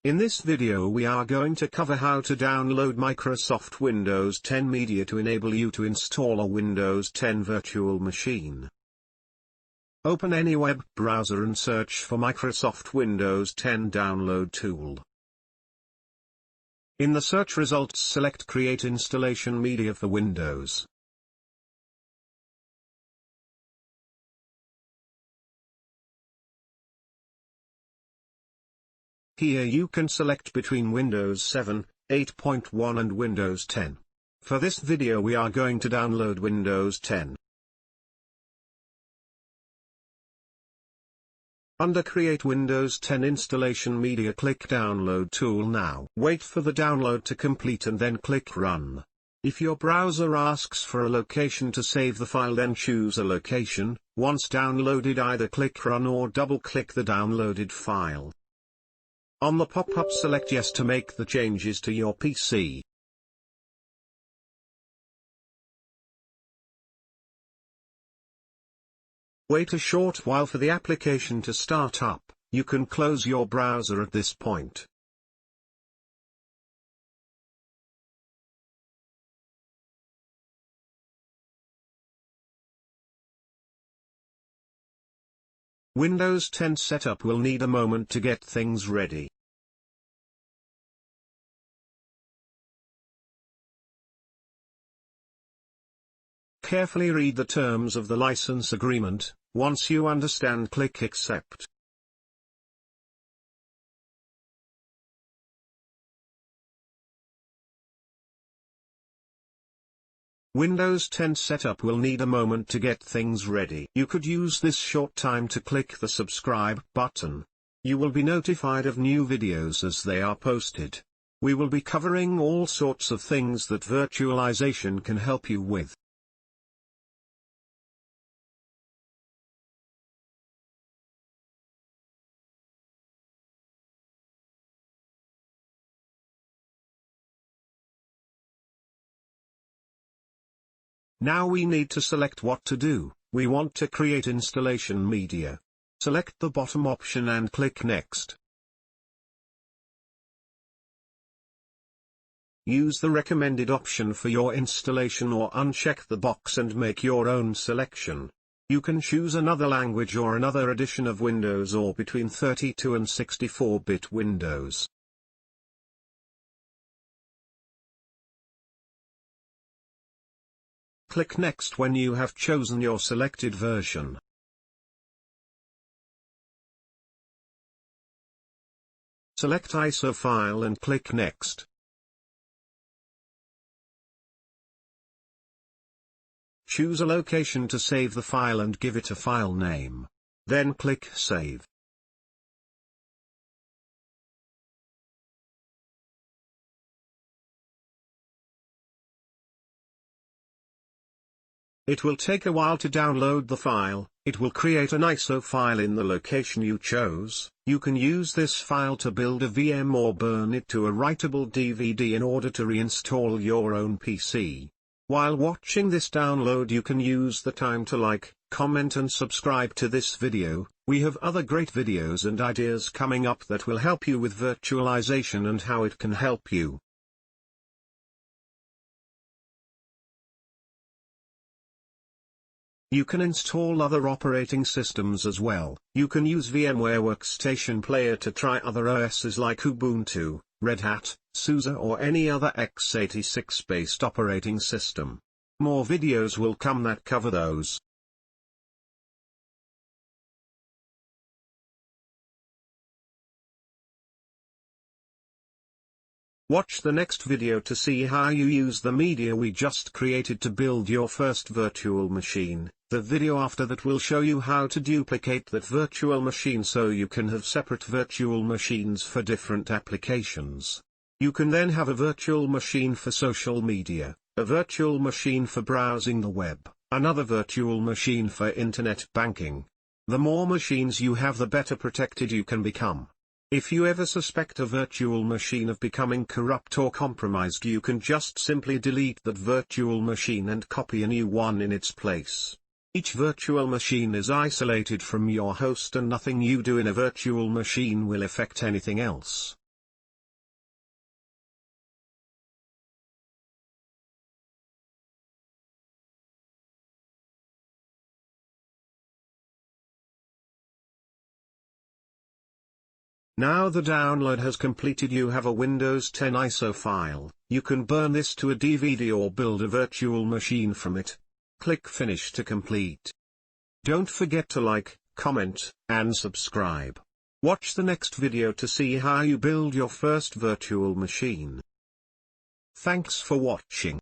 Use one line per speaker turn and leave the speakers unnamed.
In this video we are going to cover how to download Microsoft Windows 10 Media to enable you to install a Windows 10 virtual machine. Open any web browser and search for Microsoft Windows 10 download tool. In the search results select Create Installation Media for Windows. Here you can select between Windows 7, 8.1 and Windows 10. For this video we are going to download Windows 10. Under Create Windows 10 Installation Media click Download Tool now. Wait for the download to complete and then click Run. If your browser asks for a location to save the file, then choose a location. Once downloaded, either click Run or double-click the downloaded file. On the pop-up select Yes to make the changes to your PC. Wait a short while for the application to start up. You can close your browser at this point. Windows 10 setup will need a moment to get things ready. Carefully read the terms of the license agreement. Once you understand, click Accept. Windows 10 setup will need a moment to get things ready. You could use this short time to click the subscribe button. You will be notified of new videos as they are posted. We will be covering all sorts of things that virtualization can help you with. Now we need to select what to do. We want to create installation media. Select the bottom option and click Next. Use the recommended option for your installation or uncheck the box and make your own selection. You can choose another language or another edition of Windows or between 32 and 64-bit Windows. Click Next when you have chosen your selected version. Select ISO file and click Next. Choose a location to save the file and give it a file name. Then click Save. It will take a while to download the file. It will create an ISO file in the location you chose. You can use this file to build a VM or burn it to a writable DVD in order to reinstall your own PC. While watching this download, you can use the time to like, comment and subscribe to this video. We have other great videos and ideas coming up that will help you with virtualization and how it can help you. You can install other operating systems as well. You can use VMware Workstation Player to try other OSs like Ubuntu, Red Hat, SUSE or any other x86-based operating system. More videos will come that cover those. Watch the next video to see how you use the media we just created to build your first virtual machine. The video after that will show you how to duplicate that virtual machine so you can have separate virtual machines for different applications. You can then have a virtual machine for social media, a virtual machine for browsing the web, another virtual machine for internet banking. The more machines you have, the better protected you can become. If you ever suspect a virtual machine of becoming corrupt or compromised, you can just simply delete that virtual machine and copy a new one in its place. Each virtual machine is isolated from your host and nothing you do in a virtual machine will affect anything else. Now the download has completed. You have a Windows 10 ISO file. You can burn this to a DVD or build a virtual machine from it. Click Finish to complete. Don't forget to like, comment, and subscribe. Watch the next video to see how you build your first virtual machine. Thanks for watching.